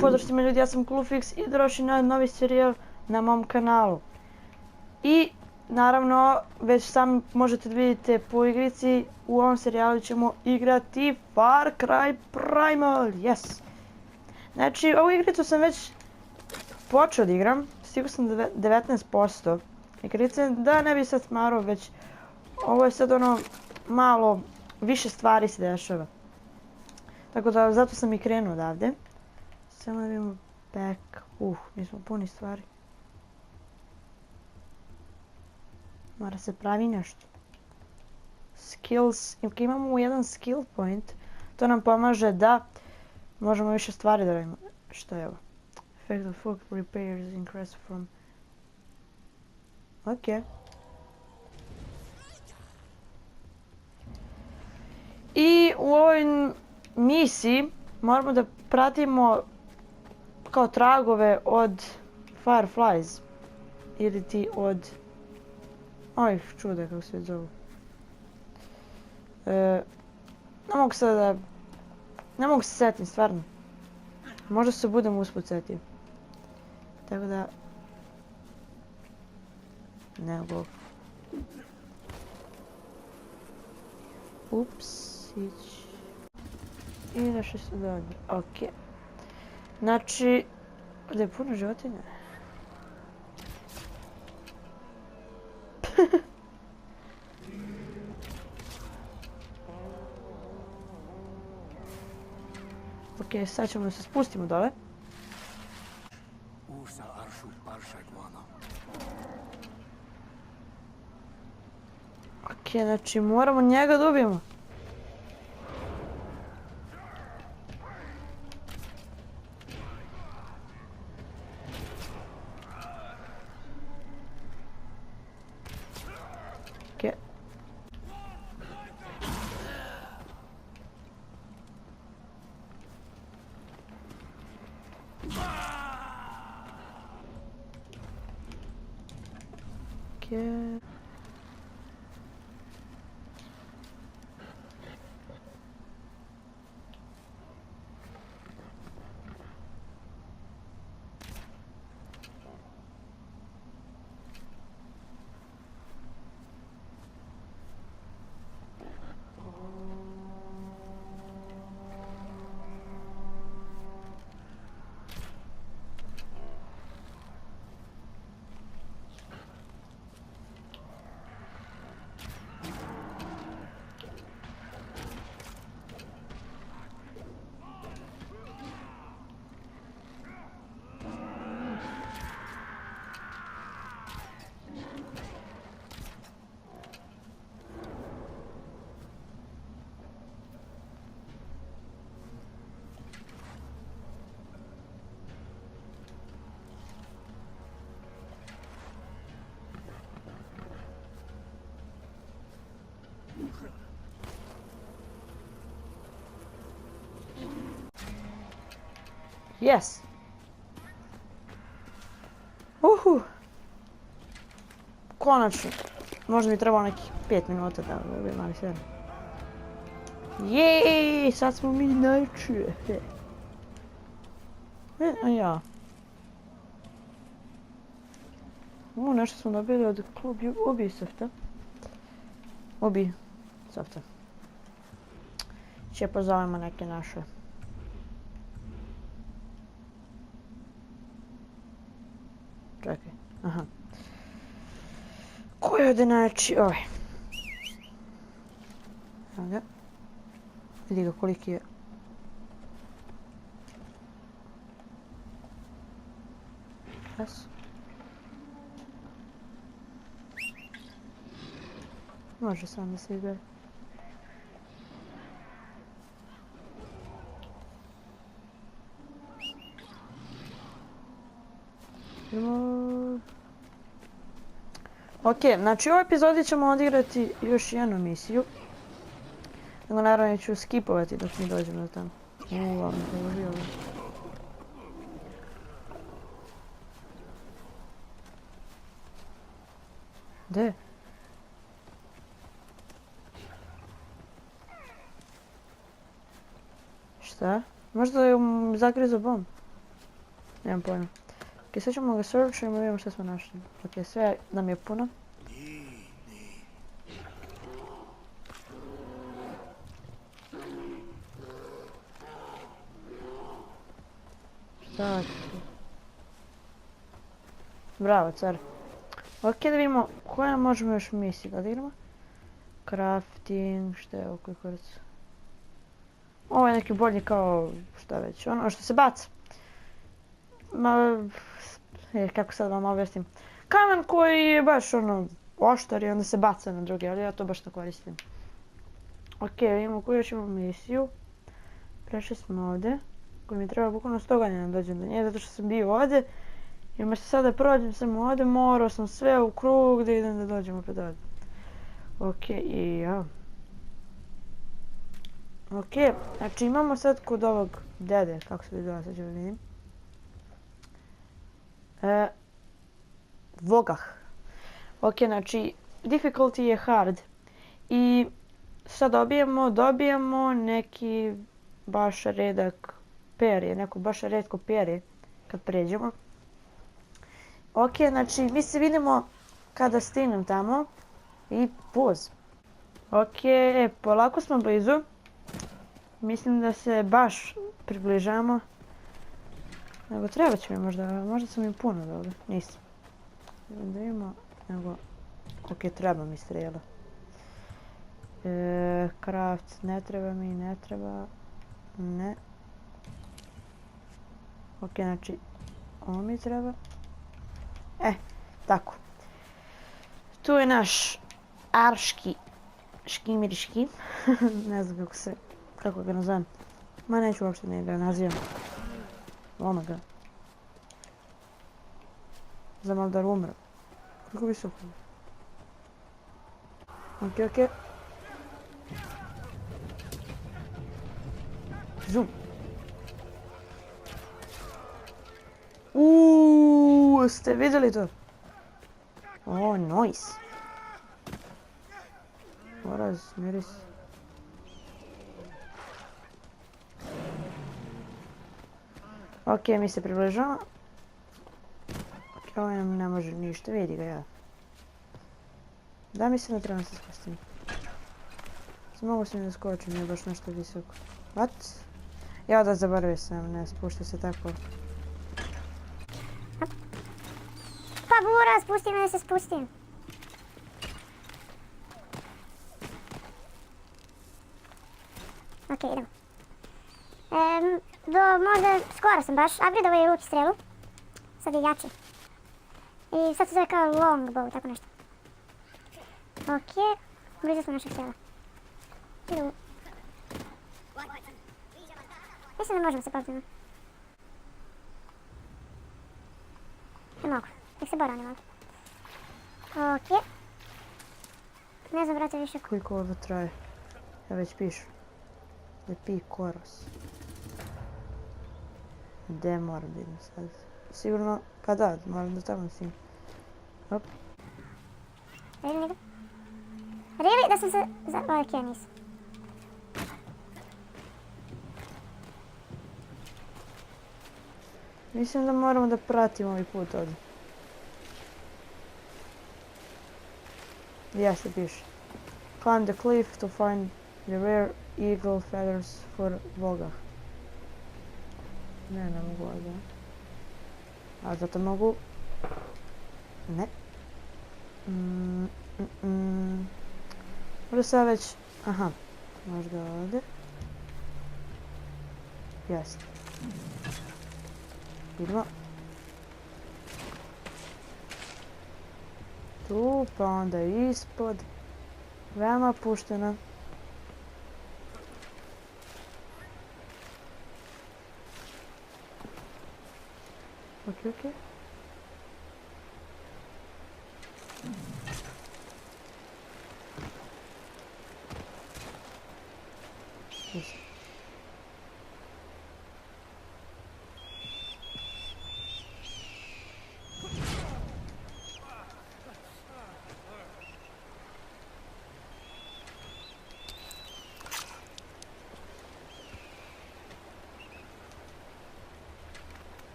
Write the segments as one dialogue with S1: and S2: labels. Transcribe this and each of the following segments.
S1: Podržite me ljudi, ja sam Coolfix i došli na novi serijal na mom kanalu. I naravno, već sam možete da vidite po igrici, u ovom serijalu ćemo igrati Far Cry Primal, yes! Znači, ovu igricu sam već počeo da igram, stigao sam 19% igrice, da ne bi sad smarao, već ovo je sad ono malo više stvari se dešava. Tako da, zato sam i krenuo odavde. Samo da vidimo back, mi smo puni stvari. Mora se pravi nešto. Skills, imamo jedan skill point, to nam pomaže da možemo više stvari da radimo. Što je ovo? Effect of food repairs increase from... Ok. I u ovoj misiji moramo da pratimo kao tragove od Fireflies. Ili ti od... ovih čuda kako se zovu. Ne mogu sad da... ne mogu se setim, stvarno. Možda se budem usput setio. Tako da... nego... Ups, ići... I nešto se dobro, okej. Znači... ovdje je puno životinja. Ok, sad ćemo da se spustimo dole. Ok, znači moramo njega da ubijemo. Ok. Ok. Yes! Konačno. Možda mi trebalo nekih 5 minuta da ubijem, ali sve. Jeeeej, sad smo mi najčije. A ja. Nešto smo dobili od klub Ubisofta. Ubisofta. Će pozovemo neke naše. Čekaj, aha. Ko je ovdje najjači? Ovaj. Evo ga. Vidi ga koliki je. Yes. Može sam da se izbere. Ok, znači u ovoj epizodi ćemo odigrati još jednu misiju. Nego naravno ću skipovati dok mi dođemo do tamo. Vam ne položio ovo. Gde? Šta? Možda je zagrizao bomb. Nemam pojma. Ok, sad ćemo ga searchujemo i vidimo što smo našli. Ok, sve nam je puno. Šta ti? Bravo, car. Ok, da vidimo koje možemo još misli da odigramo. Crafting, šta je ovo koji kurac? Ovo je neki bolji kao, šta već, ono što se baca. Kako sad vam objasnim. Kamen koji je baš ono, oštar i onda se baca na druge, ali ja to baš ne koristim. Ok, vidimo koju još imamo misiju. Prešli smo ovdje. Koji mi treba bukvalno 100 godina da dođem do nje, zato što sam bio ovdje. I umjesto sada prođem sam ovdje, morao sam sve u krug da idem da dođem opet ovdje. Ok, i ja. Ok, znači imamo sad kod ovog dede, kako se zove, sad ću vidim. Vogah. Ok, znači, difficulty je hard. I sad dobijemo neki baš redak perje, neko baš redko perje kad pređemo. Ok, znači mi se vidimo kada stignem tamo i puz. Ok, polako smo blizu. Mislim da se baš približamo. Nego treba će mi možda sam im puno dobro, nisam. Da vidimo, nego, ok, treba mi strela. Craft, ne treba mi, ne treba, ne. Ok, znači, ovo mi treba. Tako. Tu je naš arški škimiriški. Ne znam kako ga nazovem. Ma neću uopšte ne ga nazivam. Oma ga. Znam da umre. Kako visoko? Ok. Zoom. Ste vidjeli to? Oh, nice. Oraz, miris. Ok, mi se približava. Ok, ovaj nam ne može ništa, vidi ga ja. Da mi se ne trebam se spustim. Mogu se mi da skočim, nije baš nešto visoko. What? Ja da zaboravio sam, ne spušta se tako.
S2: Pa bura, spusti me da se spustim. Ok, idemo. Možda skoro sam baš upgradeovao i luk i strelu. Sad je jači. I sad se zove kao longbow, tako nešto. Ok, blizu smo našeg sela. Idemo. Mislim da možemo se popiti. Ne mogu, nek se borao ne mogu. Ok. Ne znam, brate, više.
S1: Koliko ovo traje? Ja već pišu. Lepi koros. Gdje moram biti sad? Sigurno, pa da, moram da tamo sim. Hop.
S2: Vidim nego. Really? Da sam se... Ok, nisam.
S1: Mislim da moramo da pratimo ovaj put ovdje. Jeste, piše. Climb the cliff to find the rare eagle feathers for Vogah. Ne mogu ovdje. A zato mogu... Ne. Možda sad već... Aha. Možda ovdje. Jeste. Idemo. Tu, pa onda ispod. Veoma pušteno. Ok. Isto.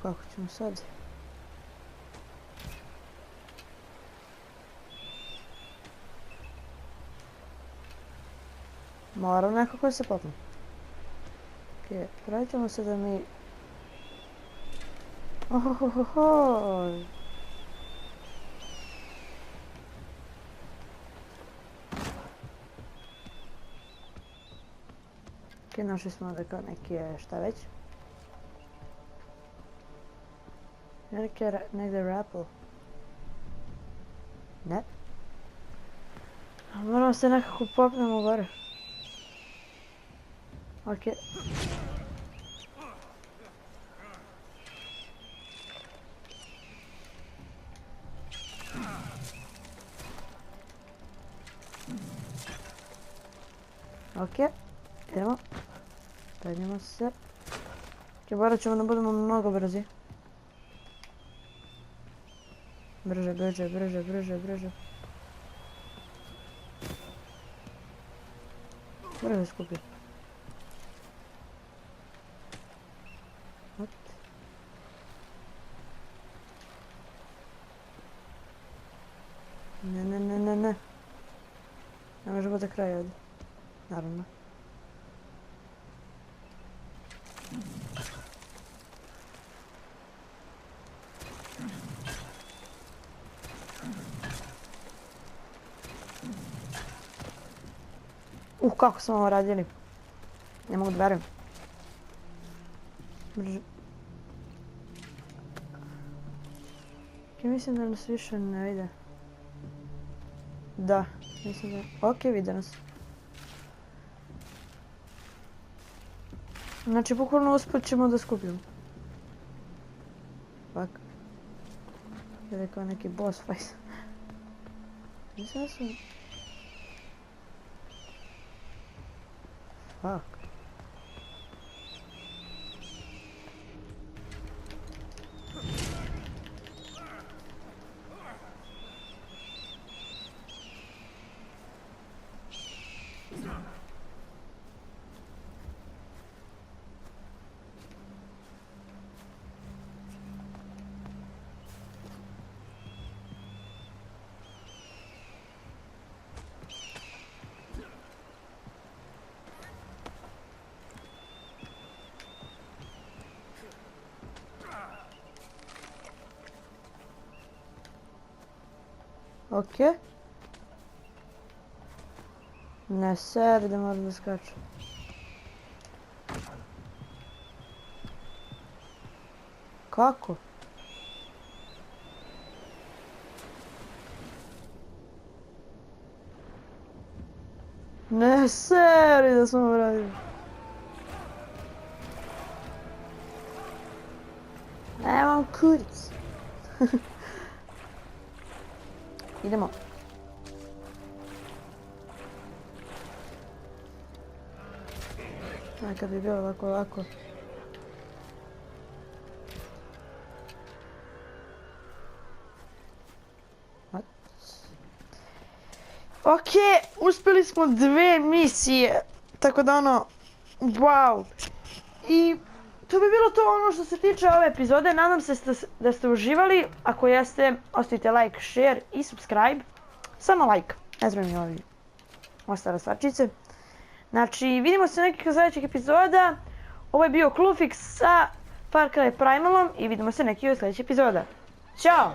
S1: Kako ćemo sad? Moram nekako da se popnem. Okej, pravit ćemo se da mi... Ohohoho! Okej, našli smo ovdje kao neki, šta već? Negdje rappel. Ne. Moramo se nekako popnemo gore. Okej. Okej, idemo. Penjemo se. Okej, morat ćemo da budemo mnogo brzi. Brže. Brže skupi. What? Ne. Ne može bude kraj ovdje. Naravno. Kako smo ovo radili? Ne mogu da verujem. Brže. Mislim da nas više ne vide. Da, mislim da... Okej, vide nas. Znači, bukvalno usput ćemo da skupimo. Fuck. Ili kao neki boss fight. Mislim da sam... Fuck. Okej. Ne seri da moram da skačem. Kako? Ne seri da smo uradili. Nemam kurac. Idemo. Kad bi bilo ovako. Okej, uspjeli smo 2 misije. Tako da ono, wow. I to bi bilo to ono što se tiče ove epizode. Nadam se da ste uživali. Ako jeste, ostavite like, share i subscribe. Samo like, ne znam mi ovi ostale stvarčice. Znači, vidimo se u nekih sljedećih epizoda. Ovo je bio Cluefix sa Far Cry Primalom i vidimo se neki od sljedećih epizoda. Ćao!